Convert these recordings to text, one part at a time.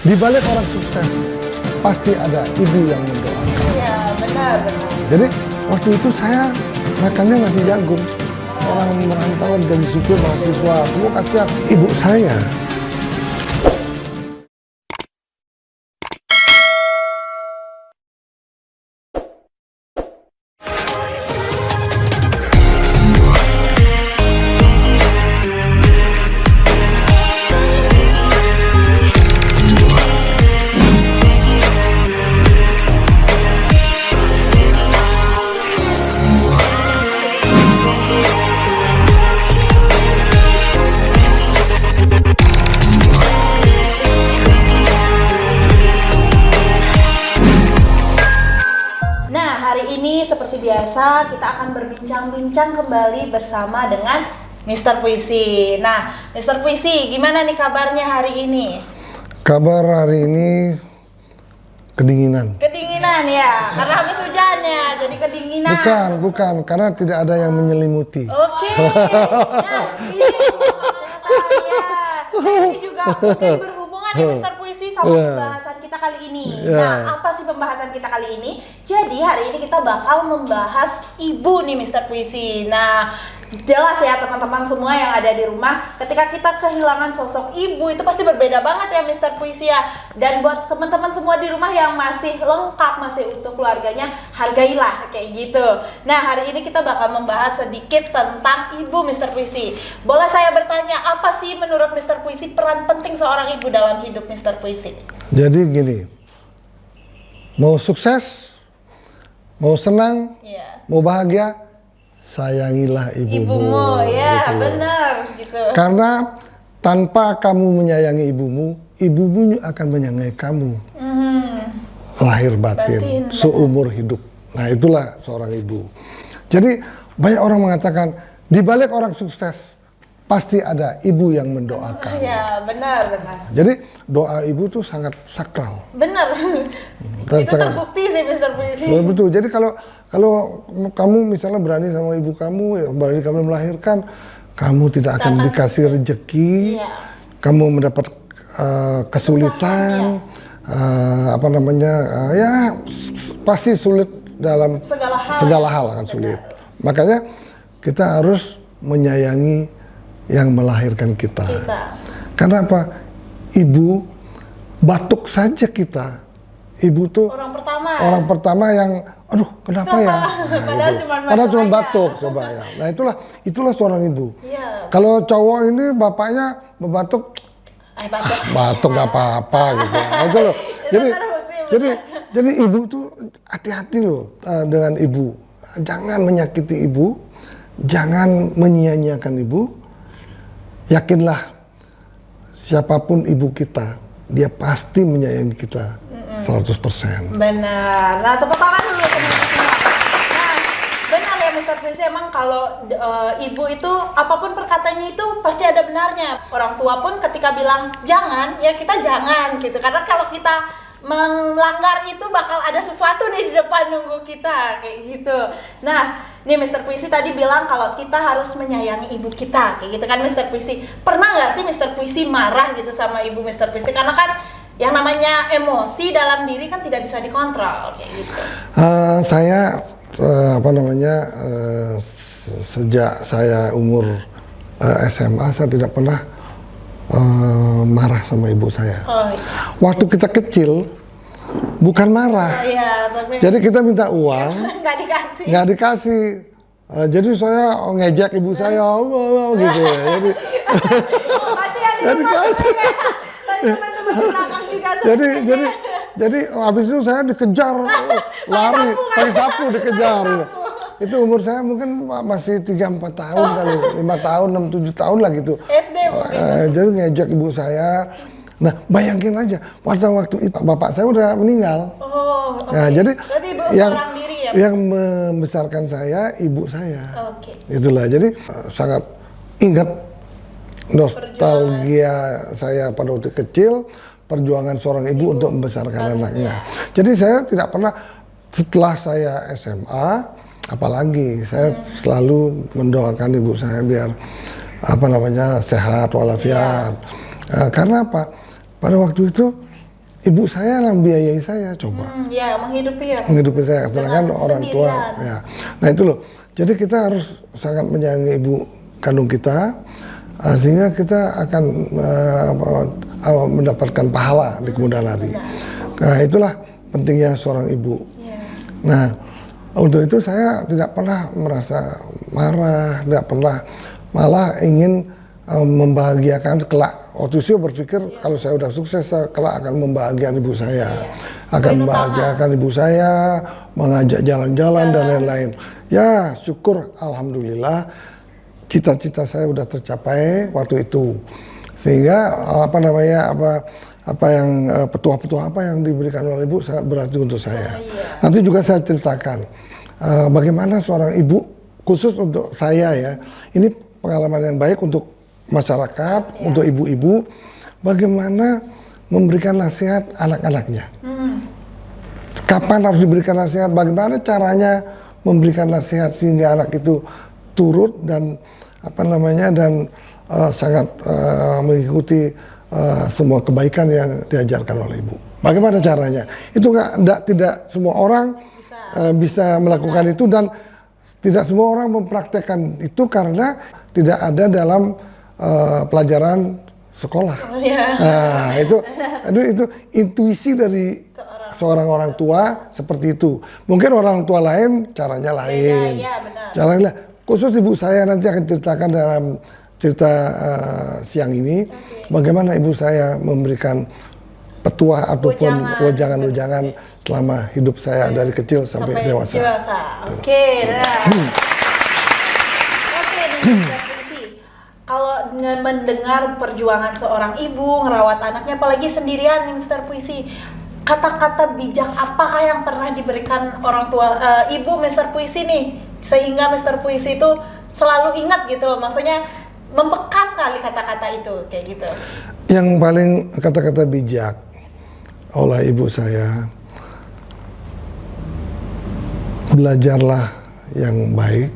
Di balik orang sukses, pasti ada ibu yang mendoakan. Iya, benar. Jadi waktu itu saya makannya nasi jagung. Orang merantau jadi supir mahasiswa, semua kasihan. Ibu saya seperti biasa kita akan berbincang-bincang kembali bersama dengan Mr. Puisi. Nah, Mr. Puisi, gimana nih kabarnya hari ini? Kabar hari ini kedinginan. Kedinginan ya, karena habis hujannya, jadi kedinginan. Bukan, karena tidak ada yang menyelimuti. Oke. Nah, ini juga mungkin berhubungan ya Mr. Puisi sama pembahasan kita kali ini. Nah, apa sih pembahasan kita kali ini? Jadi hari ini kita bakal membahas ibu nih Mr. Puisi. Nah, jelas ya teman-teman semua yang ada di rumah, ketika kita kehilangan sosok ibu itu pasti berbeda banget ya Mr. Puisi ya. Dan buat teman-teman semua di rumah yang masih lengkap, masih utuh keluarganya, hargailah kayak gitu. Nah, hari ini kita bakal membahas sedikit tentang ibu Mr. Puisi. Boleh saya bertanya, apa sih menurut Mr. Puisi peran penting seorang ibu dalam hidup Mr. Puisi? Jadi gini, mau sukses, mau senang, mau bahagia, sayangilah ibumu. Ya gitu. Benar gitu. Karena tanpa kamu menyayangi ibumu, ibumu akan menyayangi kamu. Lahir batin seumur hidup. Nah, itulah seorang ibu. Jadi banyak orang mengatakan di balik orang sukses pasti ada ibu yang mendoakan. Ya, benar. Jadi doa ibu tuh sangat sakral. Benar. Itu terbukti sih Mr. Puisi. Betul. Jadi kalau kamu misalnya berani sama ibu kamu, ya berani kamu melahirkan, kamu tidak akan dikasih rezeki, kamu mendapat kesulitan, ya pasti sulit dalam segala hal akan sulit. Makanya kita harus menyayangi yang melahirkan kita. Karena apa? Ibu batuk saja kita. Ibu tuh orang pertama yang aduh kenapa ya? Padahal cuma batuk coba ya. Nah, itulah seorang ibu. Kalau cowok ini bapaknya batuk batuk gak apa-apa gitu. Nah, itu loh. Jadi ibu tuh hati-hati loh dengan ibu. Jangan menyakiti ibu, jangan menyia-nyiakan ibu. Yakinlah siapapun ibu kita, dia pasti menyayangi kita 100%. Benar. Nah, tepuk tangan dulu teman-teman semua. Nah, benar ya Mr. Puisi, emang kalau ibu itu apapun perkataannya itu pasti ada benarnya. Orang tua pun ketika bilang jangan, ya kita jangan gitu. Karena kalau kita melanggar itu bakal ada sesuatu nih di depan nunggu kita kayak gitu. Nah, nih Mr. Puisi tadi bilang kalau kita harus menyayangi ibu kita kayak gitu kan Mr. Puisi. Pernah nggak sih Mr. Puisi marah gitu sama ibu Mr. Puisi? Karena kan yang namanya emosi dalam diri kan tidak bisa dikontrol kayak gitu. Saya sejak saya umur SMA saya tidak pernah marah sama ibu saya. Waktu kita kecil bukan marah. Jadi kita minta uang, nggak dikasih. Jadi saya ngejek ibu saya, gitu ya. Jadi dikasih. Jadi habis itu saya dikejar, lari, pakai sapu dikejar. Itu umur saya mungkin masih 3-4 tahun kali, 5 tahun, 6-7 tahun lah gitu. SD mungkin. Jadi ngejek ibu saya. Nah, bayangin aja, pada waktu itu bapak saya udah meninggal. Nah, jadi yang membesarkan saya ibu saya. Itulah, jadi sangat ingat nostalgia saya pada waktu kecil, perjuangan seorang ibu untuk membesarkan anaknya. Jadi saya tidak pernah, setelah saya SMA, apalagi saya selalu mendoakan ibu saya biar sehat walafiat. Karena apa? Pada waktu itu ibu saya yang biayai saya, coba. Ya, menghidupi ya. Menghidupi saya, sedangkan orang tua. Ya. Nah itu loh. Jadi kita harus sangat menyayangi ibu kandung kita, sehingga kita akan mendapatkan pahala di kemudian hari. Nah itulah pentingnya seorang ibu. Nah untuk itu saya tidak pernah merasa marah, tidak pernah, malah ingin membahagiakan kelak. Waktu itu saya berpikir kalau saya udah sukses, saya kelak akan membahagiakan ibu saya, akan membahagiakan ibu saya, mengajak jalan-jalan dan lain-lain. Ya syukur, alhamdulillah, cita-cita saya udah tercapai waktu itu. Sehingga petua-petua apa yang diberikan oleh ibu sangat berarti untuk saya. Nanti juga saya ceritakan bagaimana seorang ibu, khusus untuk saya ya, ini pengalaman yang baik untuk masyarakat, untuk ibu-ibu, bagaimana memberikan nasihat anak-anaknya. Kapan harus diberikan nasihat, bagaimana caranya memberikan nasihat sehingga anak itu turut dan sangat mengikuti semua kebaikan yang diajarkan oleh ibu. Bagaimana caranya? Itu tidak semua orang bisa melakukan itu, dan tidak semua orang mempraktekkan itu karena tidak ada dalam pelajaran sekolah. Nah, itu intuisi dari seorang orang tua seperti itu. Mungkin orang tua lain caranya lain. Caranya khusus ibu saya nanti akan ceritakan dalam cerita siang ini bagaimana ibu saya memberikan petua ataupun wejangan-wejangan selama hidup saya dari kecil sampai dewasa. Oke, kalau mendengar perjuangan seorang ibu ngerawat anaknya, apalagi sendirian nih Mr. Puisi, kata-kata bijak apakah yang pernah diberikan orang tua ibu Mr. Puisi nih, sehingga Mr. Puisi itu selalu ingat gitu loh, maksudnya membekas kali kata-kata itu kayak gitu. Yang paling kata-kata bijak oleh ibu saya, belajarlah yang baik,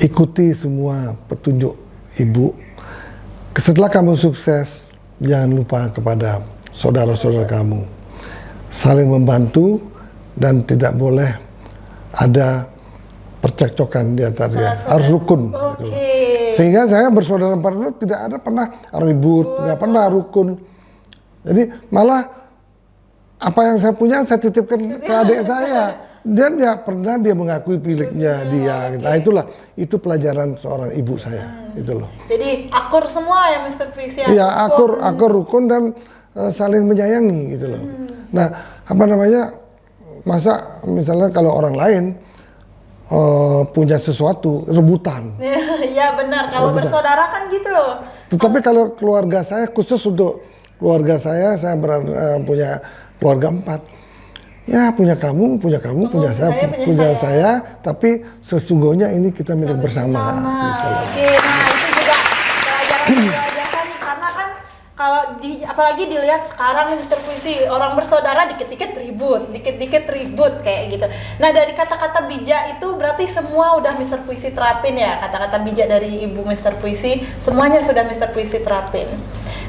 ikuti semua petunjuk ibu. Setelah kamu sukses, jangan lupa kepada saudara-saudara kamu, saling membantu, dan tidak boleh ada percekcokan di antaranya, harus rukun. Gitu. Sehingga saya bersaudara empat itu tidak ada pernah ribut, nggak pernah rukun. Jadi malah apa yang saya punya saya titipkan ke adik saya. Dan tidak pernah dia mengakui miliknya dia. Nah itu pelajaran seorang ibu saya, itu loh. Jadi akur semua ya Mr. Puisi. Iya, akur rukun dan saling menyayangi gitu loh. Nah, masa misalnya kalau orang lain punya sesuatu rebutan. Iya benar, kalau bersaudara kan gitu. Tetapi kalau keluarga saya, khusus untuk keluarga saya punya keluarga 4. Ya punya kamu, punya saya, tapi sesungguhnya ini kita milik bersama. Gitu loh. Oke, nah itu juga pelajaran nih, karena kan kalau apalagi dilihat sekarang Mr. Puisi, orang bersaudara dikit-dikit ribut kayak gitu. Nah dari kata-kata bijak itu berarti semua udah Mr. Puisi terapin ya, kata-kata bijak dari ibu Mr. Puisi semuanya sudah Mr. Puisi terapin.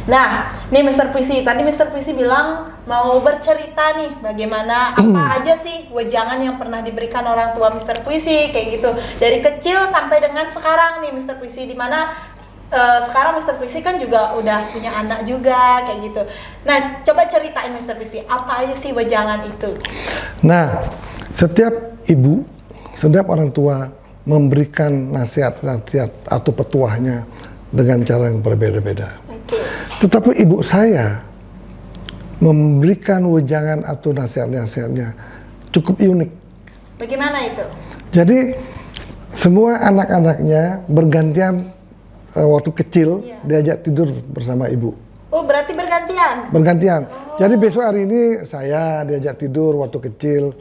Nah, nih Mr. Puisi, tadi Mr. Puisi bilang mau bercerita nih bagaimana apa aja sih wejangan yang pernah diberikan orang tua Mr. Puisi kayak gitu. Dari kecil sampai dengan sekarang nih Mr. Puisi, dimana sekarang Mr. Puisi kan juga udah punya anak juga kayak gitu. Nah, coba ceritain Mr. Puisi, apa aja sih wejangan itu? Nah, setiap ibu, setiap orang tua memberikan nasihat-nasihat atau petuahnya dengan cara yang berbeda-beda. Tetapi ibu saya memberikan wejangan atau nasihat-nasihatnya cukup unik. Bagaimana itu? Jadi semua anak-anaknya bergantian waktu kecil diajak tidur bersama ibu. Oh berarti bergantian? Bergantian. Jadi besok hari ini saya diajak tidur waktu kecil.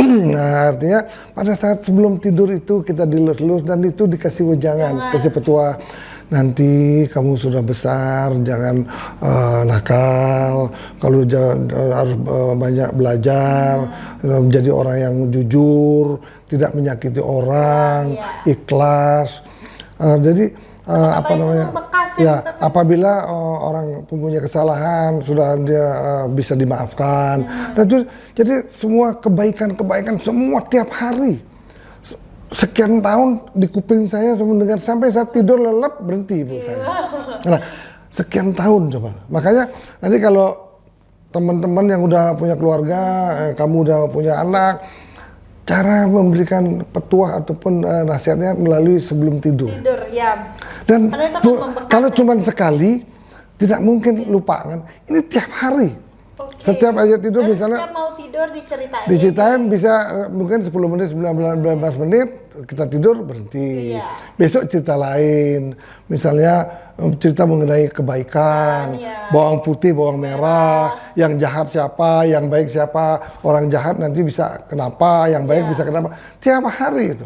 Nah artinya pada saat sebelum tidur itu kita dilus-lus dan itu dikasih wejangan, kasih petua. Nanti kamu sudah besar, jangan nakal. Kalau harus banyak belajar, menjadi orang yang jujur, tidak menyakiti orang, ikhlas. Jadi apa namanya? Bekas Ya, Mr. Puisi. apabila orang mempunyai kesalahan sudah dia bisa dimaafkan. Dan jadi semua kebaikan-kebaikan semua tiap hari. Sekian tahun di kuping saya mendengar sampai saya tidur lelap berhenti ibu saya. Nah, sekian tahun coba. Makanya nanti kalau teman-teman yang udah punya keluarga, kamu udah punya anak, cara memberikan petuah ataupun nasihatnya melalui sebelum tidur. Tidur, ya. Dan Karena itu akan membekas kalau ya. cuma sekali, tidak mungkin lupa kan. Ini tiap hari. Oke. Setiap aja tidur Dan misalnya setiap mau tidur diceritain bisa mungkin 10 menit, 19 menit kita tidur berhenti. Iya. Besok cerita lain, misalnya cerita mengenai kebaikan, Iya. bawang putih, bawang merah, yang jahat siapa, yang baik siapa, orang jahat nanti bisa kenapa, yang baik Iya. bisa kenapa, tiap hari itu.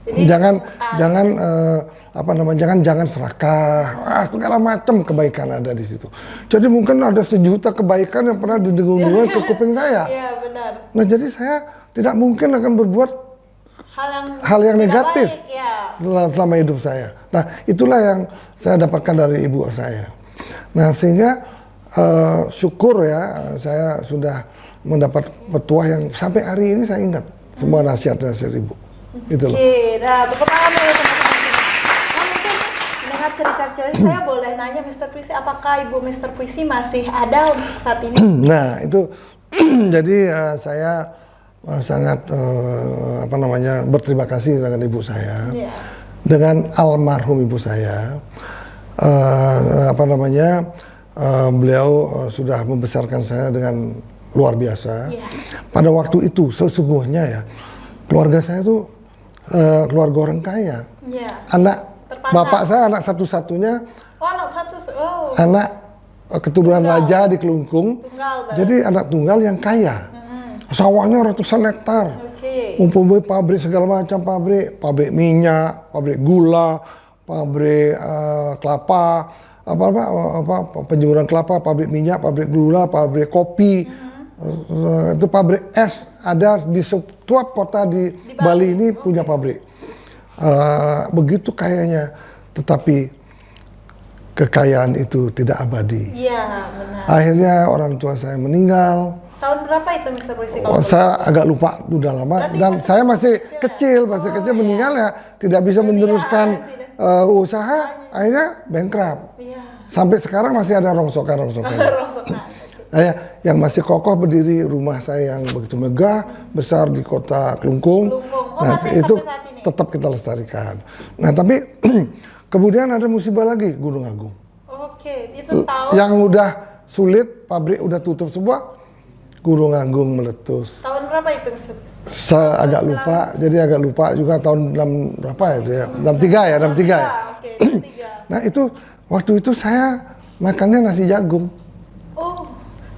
Jadi, Jangan bekas. jangan apa namanya, jangan serakah, segala macam kebaikan ada di situ. Jadi mungkin ada 1 juta kebaikan yang pernah didengung-dengung ke kuping saya. Iya, benar. Nah jadi saya tidak mungkin akan berbuat hal yang tidak negatif baik, ya. selama hidup saya. Nah itulah yang saya dapatkan dari ibu saya. Nah sehingga syukur ya saya sudah mendapat petuah yang sampai hari ini saya ingat semua nasihat-nasihat ibu. Itulah. Oke, nah tepuk tangan dulu teman-teman. Nah mungkin mendengar cerita-cerita saya boleh nanya Mr. Puisi, apakah Ibu Mr. Puisi masih ada untuk saat ini? Nah itu jadi saya sangat apa namanya berterima kasih dengan ibu saya, Iya. dengan almarhum ibu saya. Apa namanya beliau sudah membesarkan saya dengan luar biasa. Iya. Pada waktu itu sesungguhnya ya keluarga saya tuh keluarga orang kaya. Iya. Anak Terpandang. bapak saya anak satu-satunya, Oh, anak satu, oh, anak keturunan Tunggal. raja di Kelungkung. tunggal berarti. Jadi anak tunggal yang kaya. Sawahnya ratusan hektar. Oke. Mempunyai pabrik segala macam pabrik minyak, pabrik gula, pabrik kelapa, penjemuran kelapa, pabrik minyak, pabrik gula, pabrik kopi. Itu pabrik es ada di setiap kota di Bali ini punya pabrik. Begitu kayanya, tetapi kekayaan itu tidak abadi. Iya, benar. Akhirnya orang tua saya meninggal. Tahun berapa itu Mr. Puisi kalau Oh, saya agak lupa, udah lama. Berarti Dan masih saya masih kecil ya? kecil, kecil meninggal ya, tidak bisa meneruskan usaha, akhirnya bankrupt. Iya. Sampai sekarang masih ada rongsokan-rongsokan. Rongsokan. Yang masih kokoh berdiri rumah saya yang begitu megah, besar di kota Kelungkung. Kelungkung. Oh, Nah, masih itu sampai saat ini? tetap kita lestarikan. Nah, tapi kemudian ada musibah lagi, Gunung Agung. Oke, itu tahun Yang udah sulit, pabrik udah tutup semua, Gunung Agung meletus. tahun berapa itu Mr. Puisi? Saya agak lupa, jadi agak lupa juga tahun 6 berapa ya itu ya? 63 ya, 63 ya. Oke, 3. Nah itu, waktu itu saya makannya nasi jagung. Oh,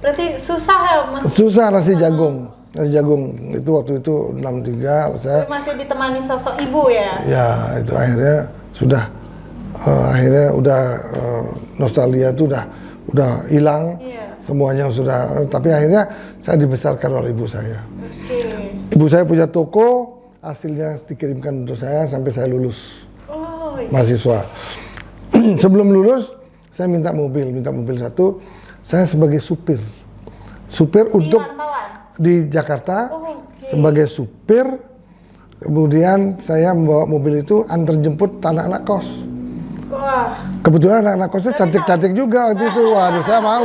berarti susah ya Mas? Susah nasi jagung. Nasi jagung, itu waktu itu 63, saya, Masih ditemani sosok ibu ya? ya itu akhirnya sudah, akhirnya udah nostalgia itu udah hilang. Iya. Semuanya sudah, tapi akhirnya saya dibesarkan oleh ibu saya. Oke. Ibu saya punya toko, hasilnya dikirimkan untuk saya sampai saya lulus Oh, iya. mahasiswa. Sebelum lulus, saya minta mobil satu. Saya sebagai supir untuk rantauan? di Jakarta, Oh, oke. sebagai supir. Kemudian saya membawa mobil itu antar jemput anak-anak kos. Wah, Kebetulan anak-anak kosnya cantik-cantik juga waktu itu. Waduh, saya mau.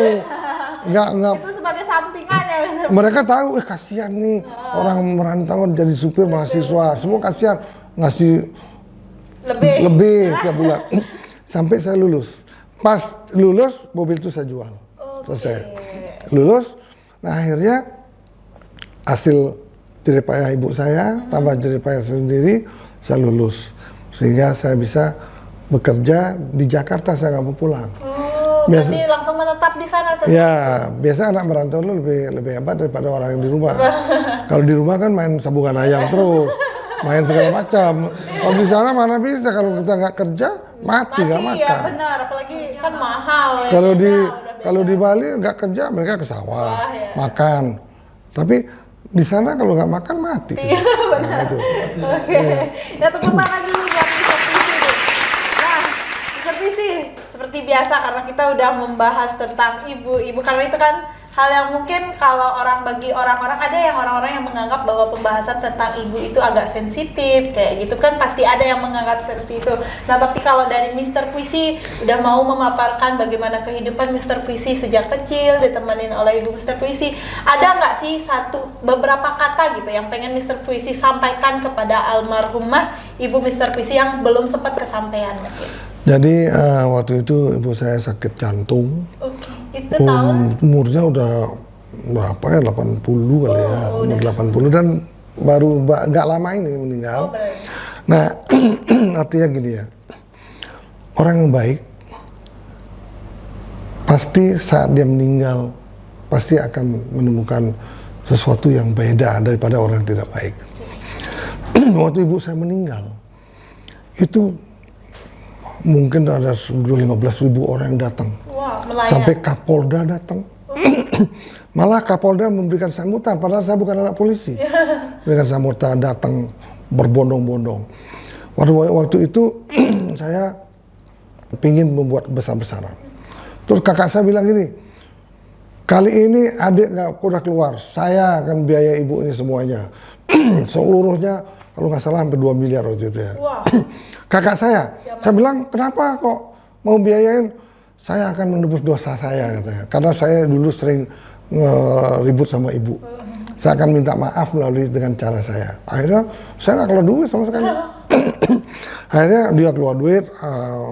Nggak. itu sebagai sampingan ya Mr. Puisi? Mereka tahu, kasihan nih orang merantau jadi supir mahasiswa. Semua kasihan, ngasih lebih tiap bulan. Sampai saya lulus. Pas lulus, mobil itu saya jual. Selesai. Lulus, nah akhirnya hasil jeripayah ibu saya, tambah jeripayah sendiri, saya lulus. Sehingga saya bisa bekerja di Jakarta, saya nggak mau pulang. Oh, Biasa- berarti langsung menetap di sana Ya, biasa anak merantau lu lebih hebat daripada orang yang di rumah. Kalau di rumah kan main sabungan ayam terus, main segala macam. Kalau di sana mana bisa, kalau kita nggak kerja, mati nggak ya makan. benar, apalagi kan mahal ya. Kalau di Udah beda. kalau di Bali nggak kerja, mereka ke sawah, Wah, ya. makan. Tapi di sana kalau nggak makan mati. Iya, Nah itu. Oke, ya tepuk tangan dulu buat Mr. Puisi nih. Puisi, seperti biasa karena kita udah membahas tentang ibu-ibu, karena itu kan hal yang mungkin kalau bagi orang-orang, ada yang orang-orang yang menganggap bahwa pembahasan tentang ibu itu agak sensitif kayak gitu kan, pasti ada yang menganggap seperti itu. Nah, tapi kalau dari Mr. Puisi udah mau memaparkan bagaimana kehidupan Mr. Puisi sejak kecil ditemenin oleh ibu Mr. Puisi, ada nggak sih beberapa kata gitu yang pengen Mr. Puisi sampaikan kepada almarhumah ibu Mr. Puisi yang belum sempat kesampaian mungkin? Jadi waktu itu ibu saya sakit jantung. Oke. Itu tahun? Umurnya udah berapa ya, 80 kali ya, umur 80, dan baru nggak lama ini meninggal. Nah, artinya gini ya, orang yang baik pasti saat dia meninggal pasti akan menemukan sesuatu yang beda daripada orang yang tidak baik. Waktu ibu saya meninggal, itu mungkin ada 15.000 orang yang datang. Sampai Kapolda datang. Malah Kapolda memberikan sambutan, padahal saya bukan anak polisi. Memberikan sambutan, datang berbondong-bondong. Waktu itu saya ingin membuat besar-besaran. Terus kakak saya bilang gini, kali ini adik nggak udah keluar, saya akan biaya ibu ini semuanya. Seluruhnya kalau nggak salah hampir 2 miliar waktu itu ya. Wow. Kakak saya bilang, kenapa kok mau biayain? Saya akan menebus dosa saya katanya. Karena saya dulu sering ribut sama ibu. Saya akan minta maaf melalui dengan cara saya. Akhirnya saya nggak keluar duit sama sekali. Akhirnya dia keluar duit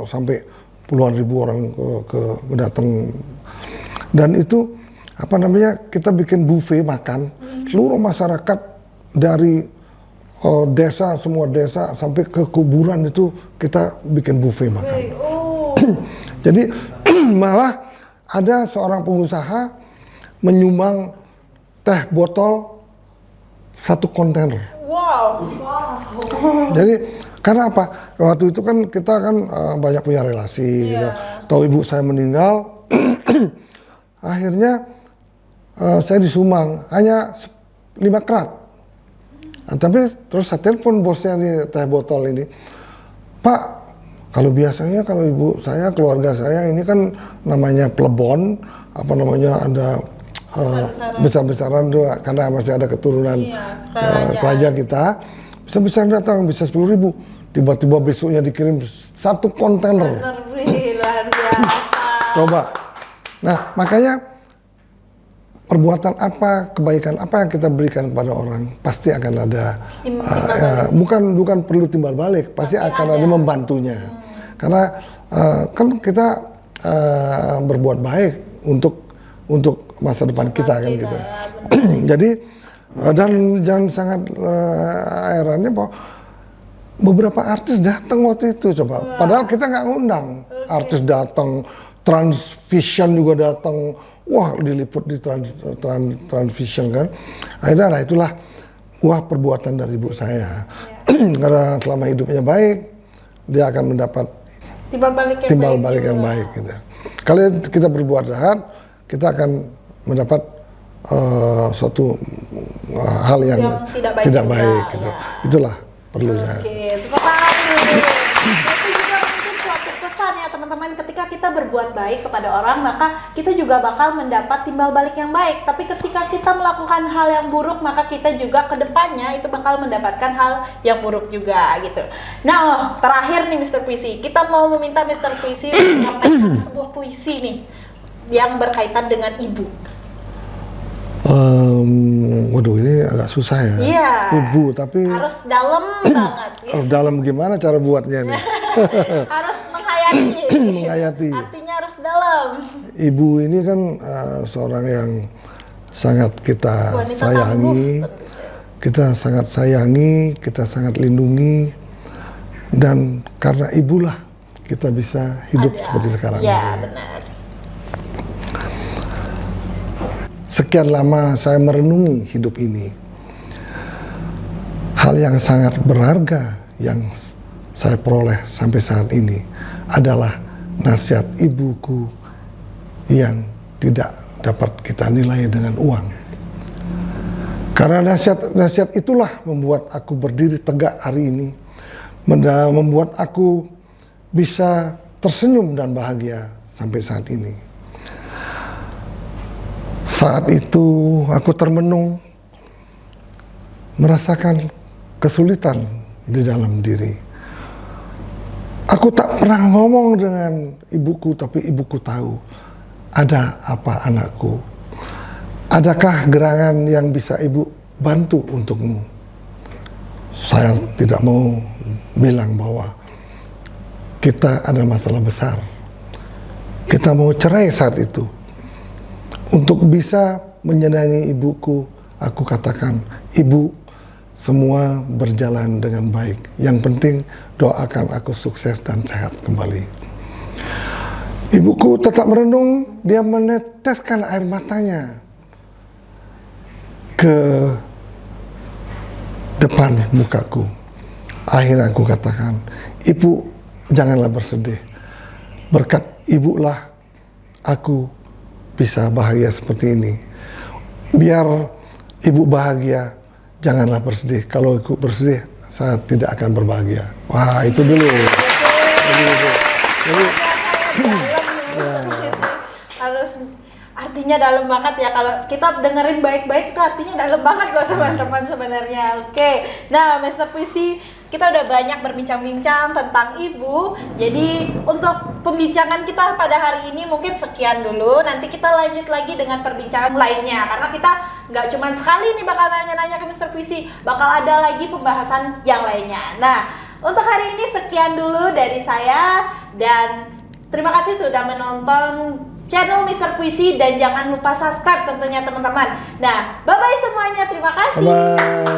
sampai puluhan ribu orang ke datang. Dan itu apa namanya, kita bikin buffet makan. Seluruh masyarakat dari desa, semua desa sampai ke kuburan itu kita bikin buffet makan. Jadi malah ada seorang pengusaha menyumbang teh botol 1 kontainer. Wow. Jadi karena apa? Waktu itu kan kita kan banyak punya relasi. Gitu. Tahu ibu saya meninggal, akhirnya saya disumbang hanya 5 kerat. Nah, tapi terus saya telepon bosnya di teh botol ini, Pak, kalau biasanya kalau ibu saya, keluarga saya ini kan namanya plebon, apa namanya, ada besar-besaran tuh karena masih ada keturunan kerajaan kita, besar-besar datang bisa 10.000, tiba-tiba besoknya dikirim 1 kontainer. Luar biasa. Coba. Nah, makanya perbuatan apa, kebaikan apa yang kita berikan kepada orang pasti akan ada, bukan perlu timbal balik, pasti akan ada membantunya. Karena kan kita berbuat baik untuk masa depan kita kan gitu. Jadi dan jangan sangat herannya bahwa beberapa artis datang waktu itu, coba. Padahal kita nggak ngundang. Artis datang, Transvision juga datang. Wah, diliput di Transvision kan. Akhirnya nah itulah perbuatan dari ibu saya. Karena selama hidupnya baik, dia akan mendapat timbal balik yang baik gitu. Kalau kita berbuat jahat, kita akan mendapat suatu hal yang tidak baik gitu. Itulah perlu saya. Oke, tepuk tangan nih. Itu juga mungkin suatu pesan ya teman-teman, ketika kita berbuat baik kepada orang, maka kita juga bakal mendapat timbal balik yang baik. Tapi ketika kita melakukan hal yang buruk, maka kita juga kedepannya itu bakal mendapatkan hal yang buruk juga gitu. Nah, terakhir nih Mr. Puisi, kita mau meminta Mr. Puisi menyampaikan sebuah puisi nih yang berkaitan dengan ibu. Waduh, ini agak susah ya. Iya. Ibu, tapi harus dalam banget. Harus dalam gimana cara buatnya nih? Harus menghayati. Menghayati. Artinya harus dalam. Ibu ini kan seorang yang sangat kita sayangi. Kita sangat sayangi, kita sangat lindungi. Dan karena ibulah kita bisa hidup seperti sekarang ini. Iya, benar. Sekian lama saya merenungi hidup ini. Hal yang sangat berharga yang saya peroleh sampai saat ini adalah nasihat ibuku yang tidak dapat kita nilai dengan uang. Karena nasihat itulah membuat aku berdiri tegak hari ini, membuat aku bisa tersenyum dan bahagia sampai saat ini. Saat itu aku termenung, merasakan kesulitan di dalam diri. Aku tak pernah ngomong dengan ibuku, tapi ibuku tahu ada apa anakku. Adakah gerangan yang bisa ibu bantu untukmu? Saya tidak mau bilang bahwa kita ada masalah besar. Kita mau cerai saat itu. Untuk bisa menyenangi ibuku, aku katakan, ibu, semua berjalan dengan baik. Yang penting doakan aku sukses dan sehat kembali. Ibuku tetap merenung, dia meneteskan air matanya ke depan mukaku. Akhirnya aku katakan, ibu janganlah bersedih. Berkat ibulah aku bisa bahagia seperti ini. Biar ibu bahagia, janganlah bersedih. Kalau ibu bersedih, saya tidak akan berbahagia. Wah, itu dulu. Harus, artinya dalam banget ya. Kalau kita dengerin baik-baik itu artinya dalam banget loh teman-teman sebenarnya. Oke, nah Mr. Puisi, kita udah banyak berbincang-bincang tentang ibu. Jadi untuk pembincangan kita pada hari ini mungkin sekian dulu. Nanti kita lanjut lagi dengan perbincangan lainnya. Karena kita nggak cuma sekali nih bakal nanya-nanya ke Mr. Puisi, bakal ada lagi pembahasan yang lainnya. Nah, untuk hari ini sekian dulu dari saya. Dan terima kasih sudah menonton channel Mr. Puisi. Dan jangan lupa subscribe tentunya teman-teman. Nah, bye-bye semuanya. Terima kasih. Bye.